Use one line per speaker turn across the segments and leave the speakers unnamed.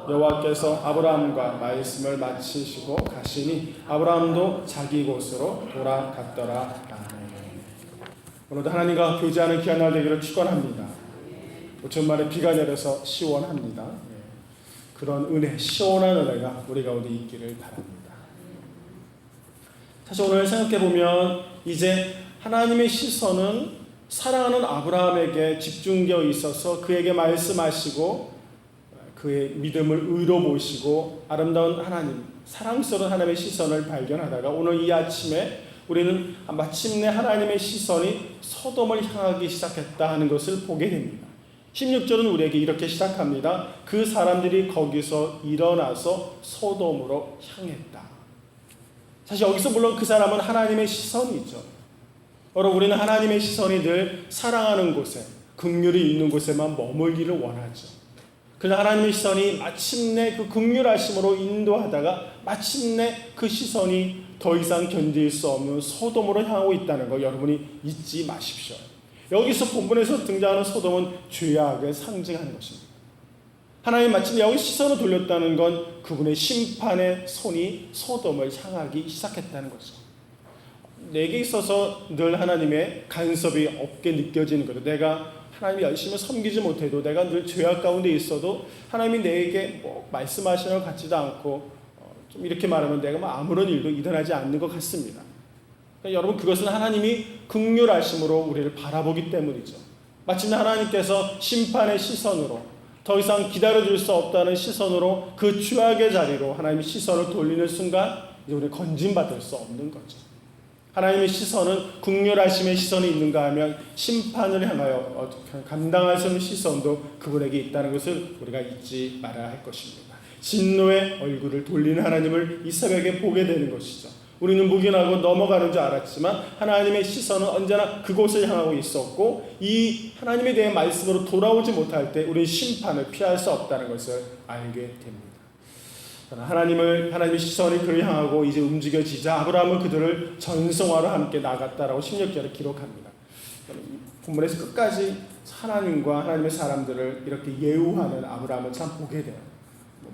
여호와께서 아브라함과 말씀을 마치시고 가시니 아브라함도 자기 곳으로 돌아갔더라. 아멘. 오늘도 하나님과 교제하는 귀한 날 되기를 축원합니다. 주말에 비가 내려서 시원합니다. 그런 은혜, 시원한 은혜가 우리 가운데 있기를 바랍니다. 사실 오늘 생각해보면 이제 하나님의 시선은 사랑하는 아브라함에게 집중되어 있어서 그에게 말씀하시고 그의 믿음을 의로 모시고 아름다운 하나님, 사랑스러운 하나님의 시선을 발견하다가 오늘 이 아침에 우리는 마침내 하나님의 시선이 소돔을 향하기 시작했다 하는 것을 보게 됩니다. 16절은 우리에게 이렇게 시작합니다. 그 사람들이 거기서 일어나서 소돔으로 향했다. 사실 여기서 물론 그 사람은 하나님의 시선이죠. 여러분, 우리는 하나님의 시선이 늘 사랑하는 곳에, 긍휼이 있는 곳에만 머물기를 원하죠. 그러나 하나님의 시선이 마침내 그 긍휼하심으로 인도하다가 마침내 그 시선이 더 이상 견딜 수 없는 소돔으로 향하고 있다는 거 여러분이 잊지 마십시오. 여기서 본문에서 등장하는 소돔은 죄악을 상징하는 것입니다. 하나님 마침내 여기 시선을 돌렸다는 건 그분의 심판의 손이 소돔을 향하기 시작했다는 거죠. 내게 있어서 늘 하나님의 간섭이 없게 느껴지는 거죠. 내가 하나님이 열심히 섬기지 못해도 내가 늘 죄악 가운데 있어도 하나님이 내게 말씀하시는 것 같지도 않고 좀 이렇게 말하면 내가 아무런 일도 일어나지 않는 것 같습니다. 그러니까 여러분, 그것은 하나님이 긍휼하심으로 우리를 바라보기 때문이죠. 마침내 하나님께서 심판의 시선으로 더 이상 기다려줄 수 없다는 시선으로 그 죄악의 자리로 하나님이 시선을 돌리는 순간 이제 우리는 건진받을 수 없는 거죠. 하나님의 시선은 긍휼하심의 시선이 있는가 하면 심판을 향하여 감당할 수 없는 시선도 그분에게 있다는 것을 우리가 잊지 말아야 할 것입니다. 진노의 얼굴을 돌리는 하나님을 이 새벽에 보게 되는 것이죠. 우리는 묵인하고 넘어가는 줄 알았지만 하나님의 시선은 언제나 그곳을 향하고 있었고 이 하나님에 대한 말씀으로 돌아오지 못할 때 우리는 심판을 피할 수 없다는 것을 알게 됩니다. 하나님의 시선이 그를 향하고 이제 움직여지자 아브라함은 그들을 전성화로 함께 나갔다라고 16절에 기록합니다. 본문에서 끝까지 하나님과 하나님의 사람들을 이렇게 예우하는 아브라함을 참 보게 돼요.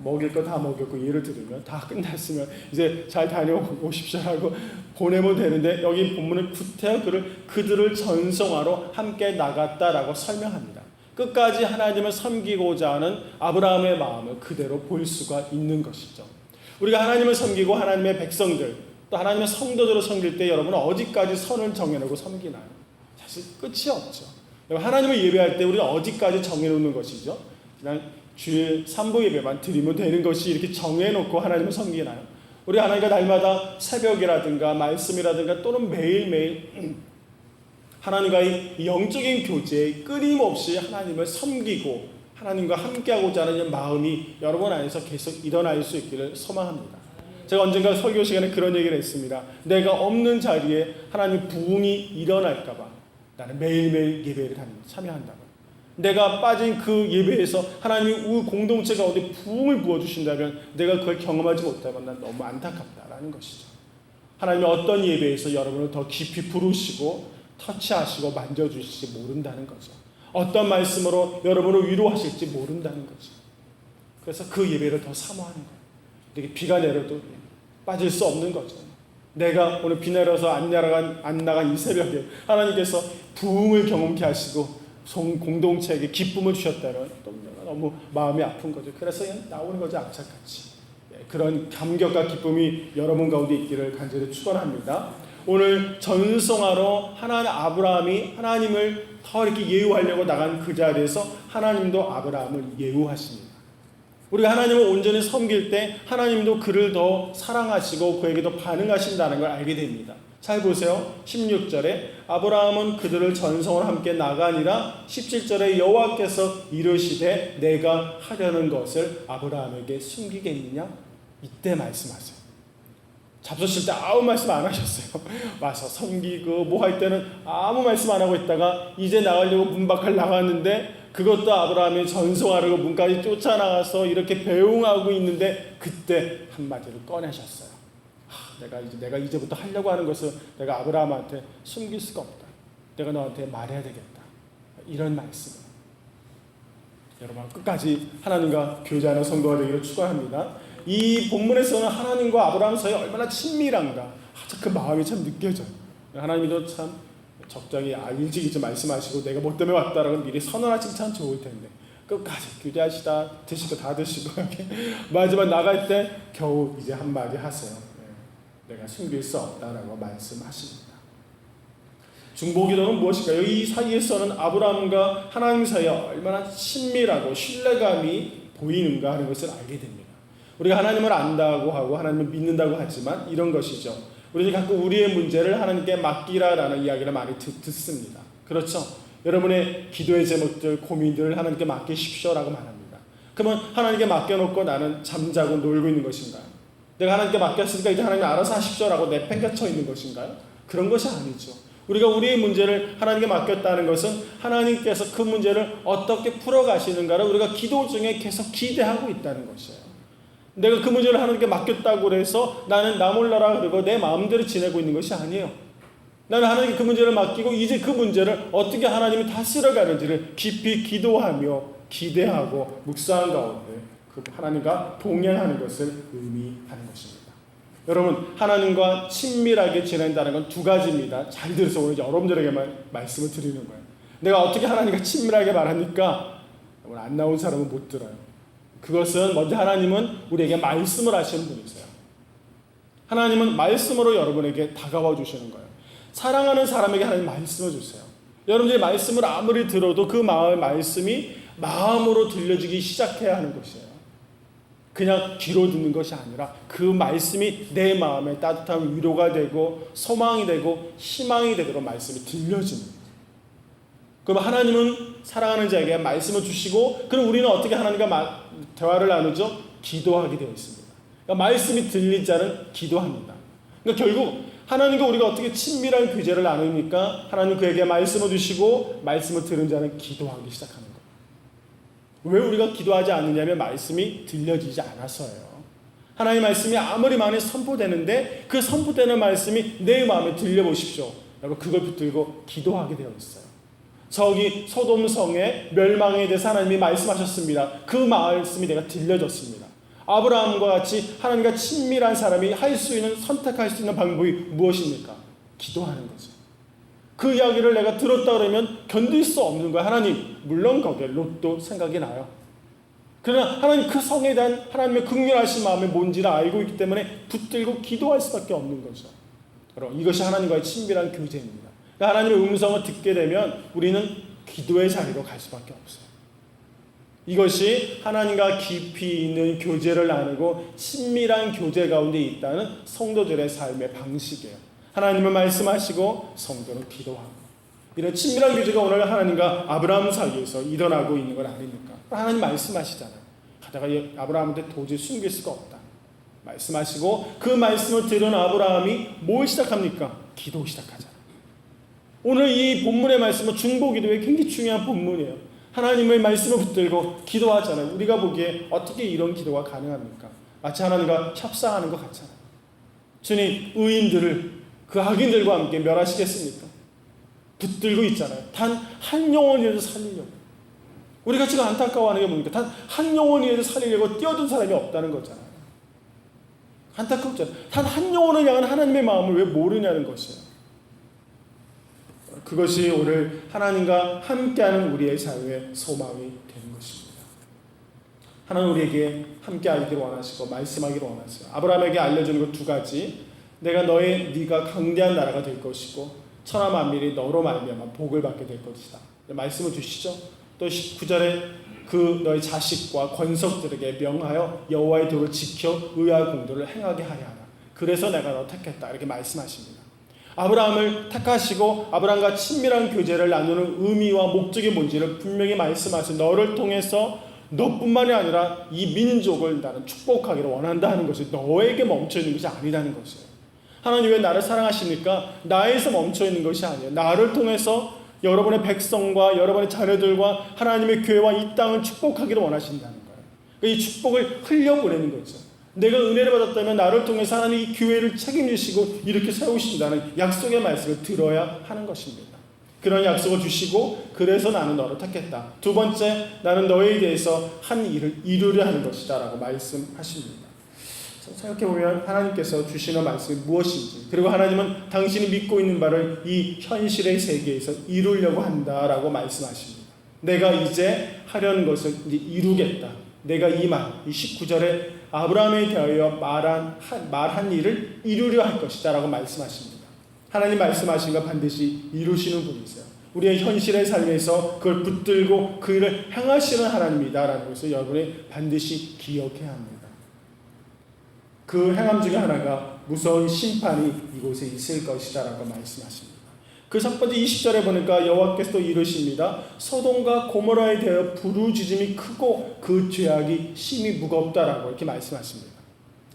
먹일 거 다 먹였고 예를 들으면 다 끝났으면 이제 잘 다녀오십시오라고 보내면 되는데 여기 본문은 구태여 그들을 전성화로 함께 나갔다라고 설명합니다. 끝까지 하나님을 섬기고자 하는 아브라함의 마음을 그대로 볼 수가 있는 것이죠. 우리가 하나님을 섬기고 하나님의 백성들 또 하나님의 성도들을 섬길 때 여러분은 어디까지 선을 정해놓고 섬기나요? 사실 끝이 없죠. 하나님을 예배할 때 우리가 어디까지 정해놓는 것이죠? 그냥 주일 3부 예배만 드리면 되는 것이 이렇게 정해놓고 하나님을 섬기나요? 우리 하나님과 날마다 새벽이라든가 말씀이라든가 또는 매일매일 하나님과의 영적인 교제에 끊임없이 하나님을 섬기고 하나님과 함께하고자 하는 마음이 여러분 안에서 계속 일어날 수 있기를 소망합니다. 제가 언젠가 설교 시간에 그런 얘기를 했습니다. 내가 없는 자리에 하나님 부흥이 일어날까 봐 나는 매일매일 예배를 참여한다고. 내가 빠진 그 예배에서 하나님이 우리 공동체 가운데 부흥을 부어주신다면 내가 그걸 경험하지 못하면 난 너무 안타깝다라는 것이죠. 하나님이 어떤 예배에서 여러분을 더 깊이 부르시고 터치하시고 만져주실지 모른다는 거죠. 어떤 말씀으로 여러분을 위로하실지 모른다는 거죠. 그래서 그 예배를 더 사모하는 거예요. 이렇게 비가 내려도 빠질 수 없는 거죠. 내가 오늘 비 내려서 안 나간 이 새벽에 하나님께서 부흥을 경험케 하시고 공동체에게 기쁨을 주셨다면 너무 마음이 아픈 거죠. 그래서 그냥 나오는 거죠. 악착같이. 그런 감격과 기쁨이 여러분 가운데 있기를 간절히 축원합니다. 오늘 전성화로 아브라함이 하나님을 더 이렇게 예우하려고 나간 그 자리에서 하나님도 아브라함을 예우하십니다. 우리가 하나님을 온전히 섬길 때 하나님도 그를 더 사랑하시고 그에게 더 반응하신다는 걸 알게 됩니다. 잘 보세요. 16절에 아브라함은 그들을 전성을 함께 나가니라. 17절에 여호와께서 이르시되 내가 하려는 것을 아브라함에게 숨기겠느냐? 이때 말씀하세요. 잡수실 때 아무 말씀 안 하셨어요. 와서 섬기고 뭐 할 때는 아무 말씀 안 하고 있다가 이제 나가려고 문 밖을 나갔는데 그것도 아브라함이 전성하려고 문까지 쫓아나가서 이렇게 배웅하고 있는데 그때 한마디를 꺼내셨어요. 내가 이제부터 하려고 하는 것을 내가 아브라함한테 숨길 수가 없다. 내가 너한테 말해야 되겠다. 이런 말씀. 여러분 끝까지 하나님과 교제하는 성도가 되기를 축원합니다. 이 본문에서는 하나님과 아브라함 사이에 얼마나 친밀한가 그 마음이 참 느껴져요. 하나님도 참 적당히 일찍 말씀하시고 내가 뭐 때문에 왔다라고 미리 선언하시면 참 좋을 텐데 끝까지 교제하시다 드시고 다 드시고 이렇게 마지막 나갈 때 겨우 이제 한마디 하세요. 내가 숨길 수 없다라고 말씀하십니다. 중보기도는 무엇일까요? 이 사이에서는 아브라함과 하나님 사이에 얼마나 친밀하고 신뢰감이 보이는가 하는 것을 알게 됩니다. 우리가 하나님을 안다고 하고 하나님을 믿는다고 하지만 이런 것이죠. 우리는 가끔 우리의 문제를 하나님께 맡기라라는 이야기를 많이 듣습니다. 그렇죠? 여러분의 기도의 제목들, 고민들을 하나님께 맡기십시오라고 말합니다. 그러면 하나님께 맡겨놓고 나는 잠자고 놀고 있는 것인가요? 내가 하나님께 맡겼으니까 이제 하나님 알아서 하십시오라고 내팽개쳐 있는 것인가요? 그런 것이 아니죠. 우리가 우리의 문제를 하나님께 맡겼다는 것은 하나님께서 그 문제를 어떻게 풀어가시는가를 우리가 기도 중에 계속 기대하고 있다는 것이에요. 내가 그 문제를 하나님께 맡겼다고 해서 나는 나 몰라라 그러고 내 마음대로 지내고 있는 것이 아니에요. 나는 하나님께 그 문제를 맡기고 이제 그 문제를 어떻게 하나님이 다스려가는지를 깊이 기도하며 기대하고 묵상한 가운데 그 하나님과 동행하는 것을 의미하는 것입니다. 여러분 하나님과 친밀하게 지낸다는 건 두 가지입니다. 잘 들어서 오늘 여러분들에게만 말씀을 드리는 거예요. 내가 어떻게 하나님과 친밀하게 말합니까? 오늘 안 나온 사람은 못 들어요. 그것은 먼저 하나님은 우리에게 말씀을 하시는 분이세요. 하나님은 말씀으로 여러분에게 다가와 주시는 거예요. 사랑하는 사람에게 하나님 말씀을 주세요. 여러분들이 말씀을 아무리 들어도 그 말씀이 마음으로 들려주기 시작해야 하는 것이에요. 그냥 귀로 듣는 것이 아니라 그 말씀이 내 마음에 따뜻한 위로가 되고 소망이 되고 희망이 되도록 말씀이 들려지는 거예요. 그럼 하나님은 사랑하는 자에게 말씀을 주시고 그럼 우리는 어떻게 하나님과 대화를 나누죠? 기도하게 되어 있습니다. 그러니까 말씀이 들린 자는 기도합니다. 그러니까 결국 하나님과 우리가 어떻게 친밀한 교제를 나누니까 하나님 그에게 말씀을 주시고 말씀을 들은 자는 기도하기 시작하는 거예요. 왜 우리가 기도하지 않느냐면 말씀이 들려지지 않아서예요. 하나님의 말씀이 아무리 많이 선포되는데 그 선포되는 말씀이 내 마음에 들려보십시오. 여러분 그걸 붙들고 기도하게 되어 있어요. 저기 소돔성의 멸망에 대해서 하나님이 말씀하셨습니다. 그 말씀이 내가 들려졌습니다. 아브라함과 같이 하나님과 친밀한 사람이 할 수 있는 선택할 수 있는 방법이 무엇입니까? 기도하는 거죠. 그 이야기를 내가 들었다 그러면 견딜 수 없는 거야. 하나님 물론 거기에 롯도 생각이 나요. 그러나 하나님 그 성에 대한 하나님의 긍휼하신 마음이 뭔지를 알고 있기 때문에 붙들고 기도할 수밖에 없는 거죠. 여러분 이것이 하나님과의 친밀한 교제입니다. 하나님의 음성을 듣게 되면 우리는 기도의 자리로 갈 수밖에 없어요. 이것이 하나님과 깊이 있는 교제를 나누고 친밀한 교제 가운데 있다는 성도들의 삶의 방식이에요. 하나님은 말씀하시고 성도는 기도하고 이런 친밀한 교제가 오늘 하나님과 아브라함 사이에서 일어나고 있는 건 아닙니까? 하나님 말씀하시잖아요. 하다가 아브라함한테 도저히 숨길 수가 없다. 말씀하시고 그 말씀을 들은 아브라함이 뭘 시작합니까? 기도 시작하잖아요. 오늘 이 본문의 말씀은 중보기도의 굉장히 중요한 본문이에요. 하나님의 말씀을 붙들고 기도하잖아요. 우리가 보기에 어떻게 이런 기도가 가능합니까? 마치 하나님과 협상하는 것 같잖아요. 주님, 의인들을 그 악인들과 함께 멸하시겠습니까? 붙들고 있잖아요. 단 한 영혼이라도 살리려고. 우리가 지금 안타까워하는 게 뭡니까? 단 한 영혼이라도 살리려고 뛰어든 사람이 없다는 거잖아요. 안타깝잖아요. 단 한 영혼을 향한 하나님의 마음을 왜 모르냐는 것이에요. 그것이 오늘 하나님과 함께하는 우리의 삶의 소망이 되는 것입니다. 하나님 우리에게 함께하기를 원하시고 말씀하기를 원하세요. 아브라함에게 알려주는 것 두 가지. 네가 강대한 나라가 될 것이고 천하 만민이 너로 말미암아 복을 받게 될 것이다. 말씀을 주시죠. 또 19절에 그 너의 자식과 권속들에게 명하여 여호와의 도를 지켜 의와 공도를 행하게 하려 하라. 그래서 내가 너 택했다. 이렇게 말씀하십니다. 아브라함을 택하시고 아브라함과 친밀한 교제를 나누는 의미와 목적이 뭔지를 분명히 말씀하신 너를 통해서 너뿐만이 아니라 이 민족을 나는 축복하기를 원한다 하는 것이 너에게 멈춰있는 것이 아니라는 것이에요. 하나님 왜 나를 사랑하십니까? 나에서 멈춰있는 것이 아니에요. 나를 통해서 여러분의 백성과 여러분의 자녀들과 하나님의 교회와 이 땅을 축복하기를 원하신다는 거예요. 이 축복을 흘려보내는 거죠. 내가 은혜를 받았다면 나를 통해서 하나님 이 교회를 책임지시고 이렇게 세우신다는 약속의 말씀을 들어야 하는 것입니다. 그런 약속을 주시고 그래서 나는 너를 택했다. 두 번째, 나는 너에 대해서 한 일을 이루려 하는 것이다 라고 말씀하십니다. 생각해보면 하나님께서 주시는 말씀이 무엇인지, 그리고 하나님은 당신이 믿고 있는 바를 이 현실의 세계에서 이루려고 한다라고 말씀하십니다. 내가 이제 하려는 것을 이제 이루겠다. 내가 이 19절에 아브라함에 대하여 말한 일을 이루려 할 것이다 라고 말씀하십니다. 하나님 말씀하신 거 반드시 이루시는 분이세요. 우리의 현실의 삶에서 그걸 붙들고 그 일을 행하시는 하나님이다 라는 것을 여러분이 반드시 기억해야 합니다. 그 행함 중에 하나가 무서운 심판이 이곳에 있을 것이다 라고 말씀하십니다. 그 첫 번째 20절에 보니까 여호와께서 또 이르십니다. 소돔과 고모라에 대하여 부르짖음이 크고 그 죄악이 심히 무겁다라고 이렇게 말씀하십니다.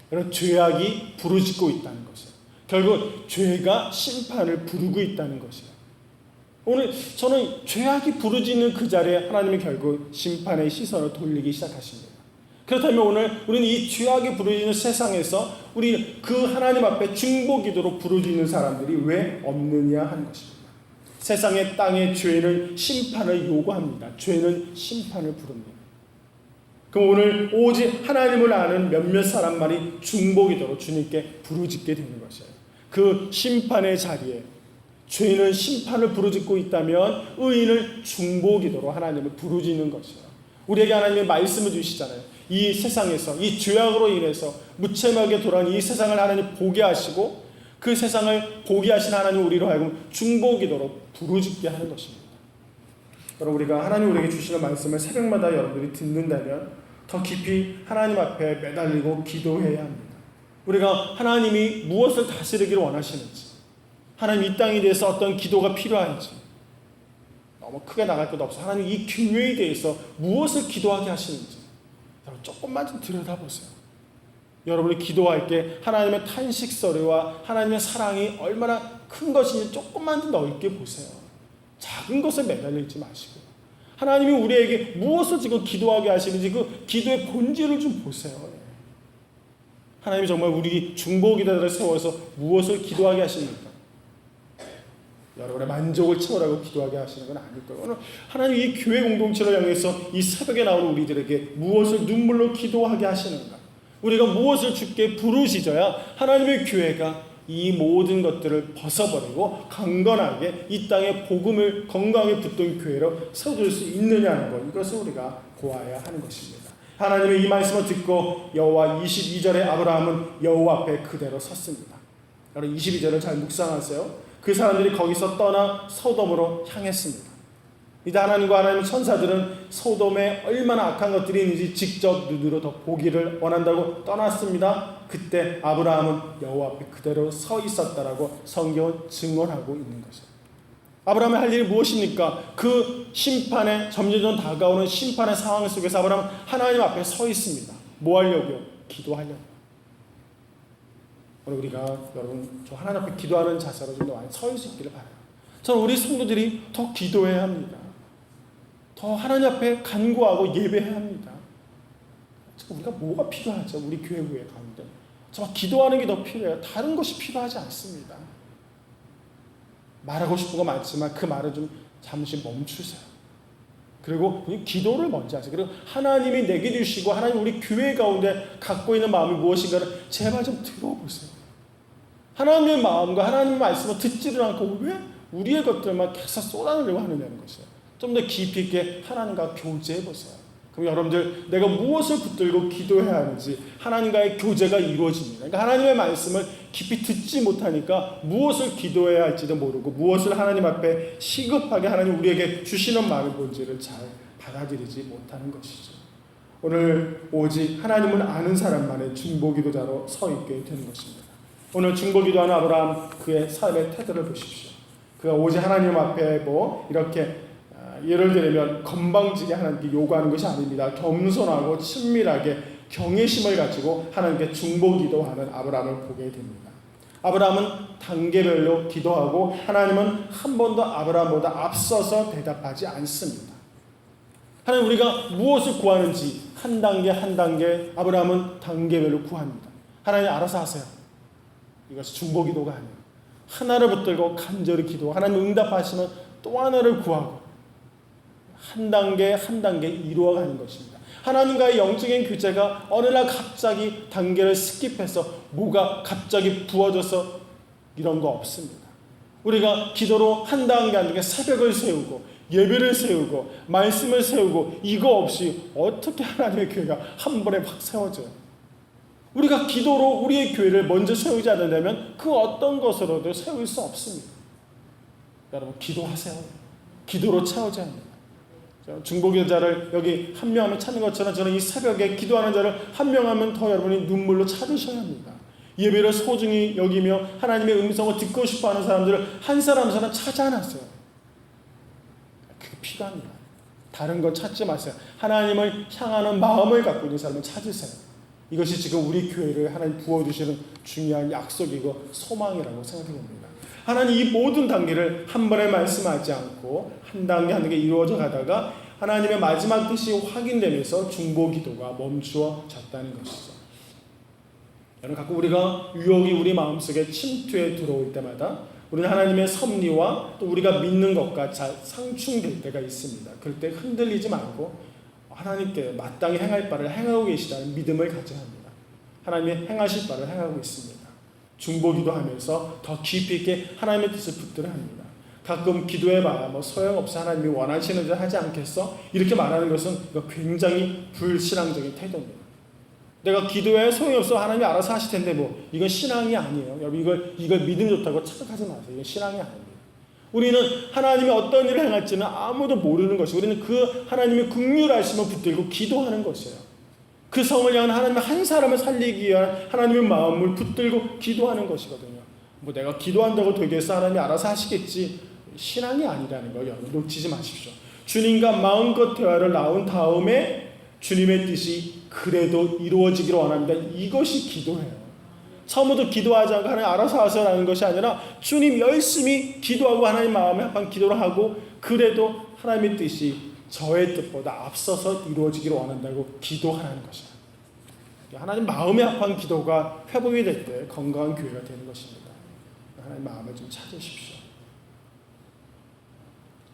그런 죄악이 부르짖고 있다는 것이에요. 결국 죄가 심판을 부르고 있다는 것이에요. 오늘 저는 죄악이 부르짖는 그 자리에 하나님이 결국 심판의 시선을 돌리기 시작하십니다. 그렇다면 오늘 우리는 이 죄악이 부르짖는 세상에서 우리 그 하나님 앞에 중보기도로 부르짖는 사람들이 왜 없느냐 하는 것입니다. 세상의 땅의 죄는 심판을 요구합니다. 죄는 심판을 부릅니다. 그럼 오늘 오직 하나님을 아는 몇몇 사람만이 중보기도로 주님께 부르짖게 되는 것이에요. 그 심판의 자리에 죄는 심판을 부르짖고 있다면 의인은 중보기도로 하나님을 부르짖는 것이에요. 우리에게 하나님의 말씀을 주시잖아요. 이 세상에서 이 죄악으로 인해서 무채막에 돌아온 이 세상을 하나님 보게 하시고 그 세상을 보게 하신 하나님 우리로 하여금 중보기도로 부르짖게 하는 것입니다. 여러분, 우리가 하나님 우리에게 주시는 말씀을 새벽마다 여러분들이 듣는다면 더 깊이 하나님 앞에 매달리고 기도해야 합니다. 우리가 하나님이 무엇을 다스리기를 원하시는지, 하나님 이 땅에 대해서 어떤 기도가 필요한지, 너무 크게 나갈 것도 없어. 하나님 이 교회에 대해서 무엇을 기도하게 하시는지 여러분 조금만 좀 들여다보세요. 여러분이 기도할 때 하나님의 탄식소리와 하나님의 사랑이 얼마나 큰 것인지 조금만 더 넓게 보세요. 작은 것에 매달리지 마시고 하나님이 우리에게 무엇을 지금 기도하게 하시는지 그 기도의 본질을 좀 보세요. 하나님이 정말 우리 중보기도자를 세워서 무엇을 기도하게 하십니까? 여러분의 만족을 채우라고 기도하게 하시는 건 아닐 거예요. 오늘 하나님 이 교회 공동체를 향해서 이 새벽에 나오는 우리들에게 무엇을 눈물로 기도하게 하시는가? 우리가 무엇을 주께 부르짖어야 하나님의 교회가 이 모든 것들을 벗어버리고 강건하게 이 땅에 복음을 건강하게 붙든 교회로 세워줄 수 있느냐는 것, 이것을 우리가 보아야 하는 것입니다. 하나님의 이 말씀을 듣고 여호와 22절에 아브라함은 여호와 앞에 그대로 섰습니다. 여러분 22절을 잘 묵상하세요. 그 사람들이 거기서 떠나 소돔으로 향했습니다. 이제 하나님과 하나님의 천사들은 소돔에 얼마나 악한 것들이 있는지 직접 눈으로 더 보기를 원한다고 떠났습니다. 그때 아브라함은 여호와 앞에 그대로 서 있었다라고 성경은 증언하고 있는 것이죠. 아브라함의 할 일이 무엇입니까? 그 심판에 점점 다가오는 심판의 상황 속에서 아브라함은 하나님 앞에 서 있습니다. 뭐 하려고요? 기도하려고. 오늘 우리가 여러분 저 하나님 앞에 기도하는 자세로 좀 더 많이 서 있기를 바라요. 저는 우리 성도들이 더 기도해야 합니다. 더 하나님 앞에 간구하고 예배해야 합니다. 우리가 뭐가 필요하죠? 우리 교회부의 가운데 정말 기도하는 게 더 필요해요. 다른 것이 필요하지 않습니다. 말하고 싶은 거 많지만 그 말을 좀 잠시 멈추세요. 그리고 기도를 먼저 하세요. 그리고 하나님이 내게 주시고 하나님 우리 교회 가운데 갖고 있는 마음이 무엇인가를 제발 좀 들어보세요. 하나님의 마음과 하나님의 말씀을 듣지를 않고 왜 우리의 것들만 계속 쏟아내려고 하느냐는 것이에요. 좀 더 깊이 있게 하나님과 교제해보세요. 그럼 여러분들 내가 무엇을 붙들고 기도해야 하는지 하나님과의 교제가 이루어집니다. 그러니까 하나님의 말씀을 깊이 듣지 못하니까 무엇을 기도해야 할지도 모르고 무엇을 하나님 앞에 시급하게 하나님 우리에게 주시는 마음의 본질을 잘 받아들이지 못하는 것이죠. 오늘 오직 하나님을 아는 사람만의 중보기도자로 서 있게 되는 것입니다. 오늘 중보기도하는 아브라함 그의 삶의 태도를 보십시오. 그가 오직 하나님 앞에 이렇게 예를 들면 건방지게 하나님께 요구하는 것이 아닙니다. 겸손하고 친밀하게 경외심을 가지고 하나님께 중보기도하는 아브라함을 보게 됩니다. 아브라함은 단계별로 기도하고 하나님은 한 번도 아브라함보다 앞서서 대답하지 않습니다. 하나님 우리가 무엇을 구하는지 한 단계 한 단계 아브라함은 단계별로 구합니다. 하나님 알아서 하세요. 이것이 중보기도가 아니에요. 하나를 붙들고 간절히 기도 하나님 응답하시면 또 하나를 구하고 한 단계 한 단계 이루어가는 것입니다. 하나님과의 영적인 교제가 어느 날 갑자기 단계를 스킵해서 뭐가 갑자기 부어져서 이런 거 없습니다. 우리가 기도로 한 단계 한 단계 새벽을 세우고 예배를 세우고 말씀을 세우고 이거 없이 어떻게 하나님의 교회가 한 번에 확 세워져요? 우리가 기도로 우리의 교회를 먼저 세우지 않는다면 그 어떤 것으로도 세울 수 없습니다. 여러분 기도하세요. 기도로 채워져야 합니다. 중보기도 자를 여기 한 명 하면 찾는 것처럼 저는 이 새벽에 기도하는 자를 한 명 하면 더 여러분이 눈물로 찾으셔야 합니다. 예배를 소중히 여기며 하나님의 음성을 듣고 싶어하는 사람들을 한 사람 한 사람 찾아놨어요. 그게 필요합니다. 다른 걸 찾지 마세요. 하나님을 향하는 마음을 갖고 있는 사람을 찾으세요. 이것이 지금 우리 교회를 하나님 부어주시는 중요한 약속이고 소망이라고 생각해 봅니다. 하나님 이 모든 단계를 한 번에 말씀하지 않고 한 단계 한 단계 이루어져 가다가 하나님의 마지막 뜻이 확인되면서 중보기도가 멈추어졌다는 것이죠. 여러분 가끔 우리가 유혹이 우리 마음속에 침투해 들어올 때마다 우리는 하나님의 섭리와 또 우리가 믿는 것과 잘 상충될 때가 있습니다. 그럴 때 흔들리지 말고 하나님께 마땅히 행할 바를 행하고 계시다는 믿음을 가져야 합니다. 하나님이 행하실 바를 행하고 있습니다. 중보기도 하면서 더 깊이 있게 하나님의 뜻을 붙들어야 합니다. 가끔 기도해봐야 뭐 소용없어 하나님이 원하시는 대로 하지 않겠어? 이렇게 말하는 것은 굉장히 불신앙적인 태도입니다. 내가 기도해 소용이 없어 하나님이 알아서 하실 텐데 뭐 이건 신앙이 아니에요. 여러분 이걸 믿음 좋다고 착각하지 마세요. 이건 신앙이 아닙니다. 우리는 하나님이 어떤 일을 행할지는 아무도 모르는 것이고 우리는 그 하나님의 긍휼하심을 붙들고 기도하는 것이에요. 그 성을 향한 하나님의 한 사람을 살리기 위한 하나님의 마음을 붙들고 기도하는 것이거든요. 뭐 내가 기도한다고 되겠어 하나님이 알아서 하시겠지. 신앙이 아니라는 거 여러분 놓치지 마십시오. 주님과 마음껏 대화를 나눈 다음에 주님의 뜻이 그래도 이루어지기를 원합니다. 이것이 기도예요. 처음부터 기도하지 않고 하나님 알아서 하세요라는 것이 아니라 주님 열심히 기도하고 하나님 마음에 합한 기도를 하고 그래도 하나님의 뜻이 저의 뜻보다 앞서서 이루어지기를 원한다고 기도하라는 것이에요. 하나님 마음에 합한 기도가 회복이 될 때 건강한 교회가 되는 것입니다. 하나님 마음을 좀 찾으십시오.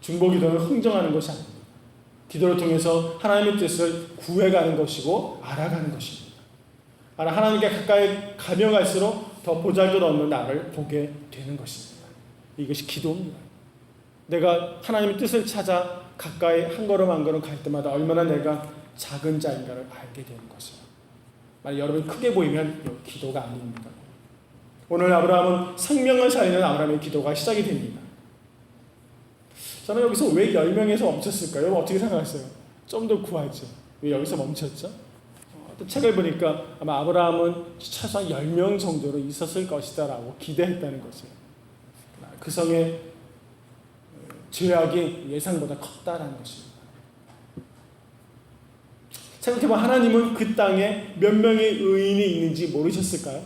중보기도는 흥정하는 것이 아닙니다. 기도를 통해서 하나님의 뜻을 구해가는 것이고 알아가는 것입니다. 하나님께 가까이 가면 갈수록 더 보잘것없는 나를 보게 되는 것입니다. 이것이 기도입니다. 내가 하나님의 뜻을 찾아 가까이 한 걸음 한 걸음 갈 때마다 얼마나 내가 작은 자인가를 알게 되는 것이에요. 만약 여러분이 크게 보이면 기도가 아닙니다. 오늘 아브라함은 생명을 살리는 아브라함의 기도가 시작이 됩니다. 저는 여기서 왜 10명에서 멈췄을까요? 여러분 어떻게 생각하세요? 좀 더 구하죠. 왜 여기서 멈췄죠? 또 책을 보니까 아마 아브라함은 최소한 10명 정도로 있었을 것이다 라고 기대했다는 것이에요. 그 성의 죄악이 예상보다 컸다라는 것입니다. 생각해보면 하나님은 그 땅에 몇 명의 의인이 있는지 모르셨을까요?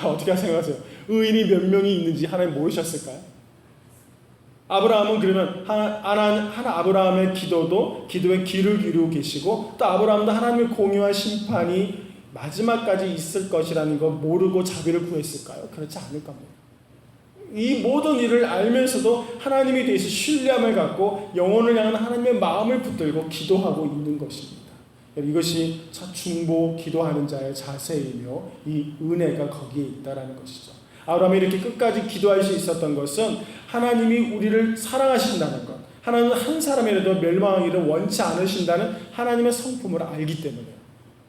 어떻게 생각하세요? 의인이 몇 명이 있는지 하나님 모르셨을까요? 아브라함은 그러면 하나 아브라함의 기도에 귀를 기울이고 계시고 또 아브라함도 하나님의 공의와 심판이 마지막까지 있을 것이라는 걸 모르고 자비를 구했을까요? 그렇지 않을 겁니다. 이 모든 일을 알면서도 하나님에 대해서 신뢰함을 갖고 영혼을 향한 하나님의 마음을 붙들고 기도하고 있는 것입니다. 이것이 첫 중보 기도하는 자의 자세이며 이 은혜가 거기에 있다는 것이죠. 아브라함이 이렇게 끝까지 기도할 수 있었던 것은 하나님이 우리를 사랑하신다는 것, 하나님은 한 사람이라도 멸망하기를 원치 않으신다는 하나님의 성품을 알기 때문에요.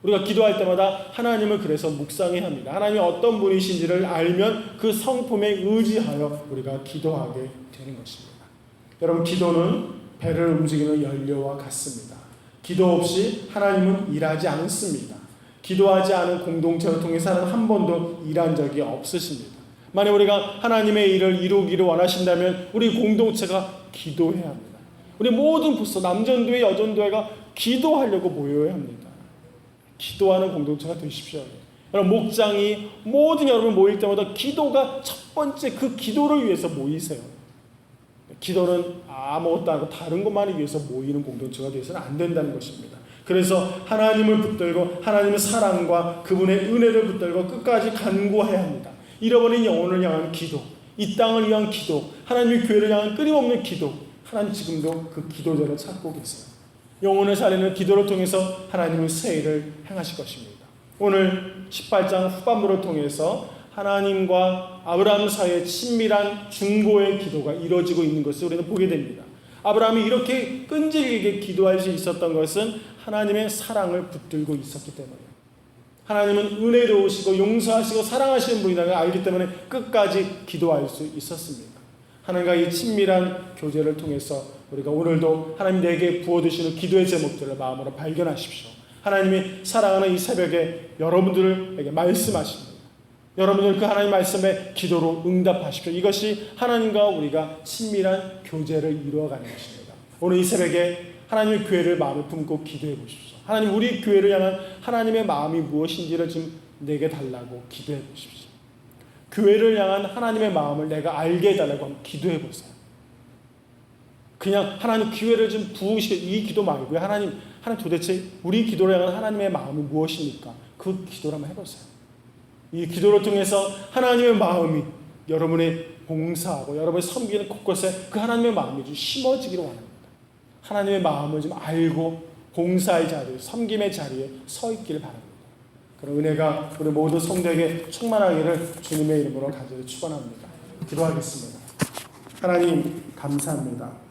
우리가 기도할 때마다 하나님을 그래서 묵상해야 합니다. 하나님이 어떤 분이신지를 알면 그 성품에 의지하여 우리가 기도하게 되는 것입니다. 여러분 기도는 배를 움직이는 연료와 같습니다. 기도 없이 하나님은 일하지 않습니다. 기도하지 않은 공동체를 통해서는 한 번도 일한 적이 없으십니다. 만약 우리가 하나님의 일을 이루기를 원하신다면 우리 공동체가 기도해야 합니다. 우리 모든 부서 남전도회 여전도회가 기도하려고 모여야 합니다. 기도하는 공동체가 되십시오. 여러분 목장이 모든 여러분 모일 때마다 기도가 첫 번째 그 기도를 위해서 모이세요. 기도는 아무것도 아니고 다른 것만을 위해서 모이는 공동체가 되어서는 안 된다는 것입니다. 그래서 하나님을 붙들고 하나님의 사랑과 그분의 은혜를 붙들고 끝까지 간구해야 합니다. 잃어버린 영혼을 향한 기도, 이 땅을 위한 기도, 하나님의 교회를 향한 끊임없는 기도, 하나님 지금도 그 기도자를 찾고 계세요. 영혼을 살리는 기도를 통해서 하나님은 새 일을 행하실 것입니다. 오늘 18장 후반부를 통해서 하나님과 아브라함 사이의 친밀한 중보의 기도가 이루어지고 있는 것을 우리는 보게 됩니다. 아브라함이 이렇게 끈질기게 기도할 수 있었던 것은 하나님의 사랑을 붙들고 있었기 때문이에요. 하나님은 은혜로우시고 용서하시고 사랑하시는 분이라는 걸 알기 때문에 끝까지 기도할 수 있었습니다. 하나님과 이 친밀한 교제를 통해서 우리가 오늘도 하나님 내게 부어주시는 기도의 제목들을 마음으로 발견하십시오. 하나님이 사랑하는 이 새벽에 여러분들에게 말씀하십니다. 여러분들 그 하나님 말씀에 기도로 응답하십시오. 이것이 하나님과 우리가 친밀한 교제를 이루어가는 것입니다. 오늘 이 새벽에 하나님의 교회를 마음에 품고 기도해 보십시오. 하나님 우리 교회를 향한 하나님의 마음이 무엇인지를 지금 내게 달라고 기도해 보십시오. 교회를 향한 하나님의 마음을 내가 알게 해달라고 한번 기도해 보세요. 그냥 하나님 기회를 좀 부으시게 이 기도 말고요. 하나님 도대체 우리 기도를 향한 하나님의 마음이 무엇입니까? 그 기도를 한번 해보세요. 이 기도를 통해서 하나님의 마음이 여러분의 봉사하고 여러분의 섬기는 곳곳에 그 하나님의 마음이 좀 심어지기를 원합니다. 하나님의 마음을 좀 알고 봉사의 자리에, 섬김의 자리에 서 있기를 바랍니다. 그런 은혜가 우리 모두 성도에게 충만하기를 주님의 이름으로 간절히 축원합니다. 기도하겠습니다. 하나님 감사합니다.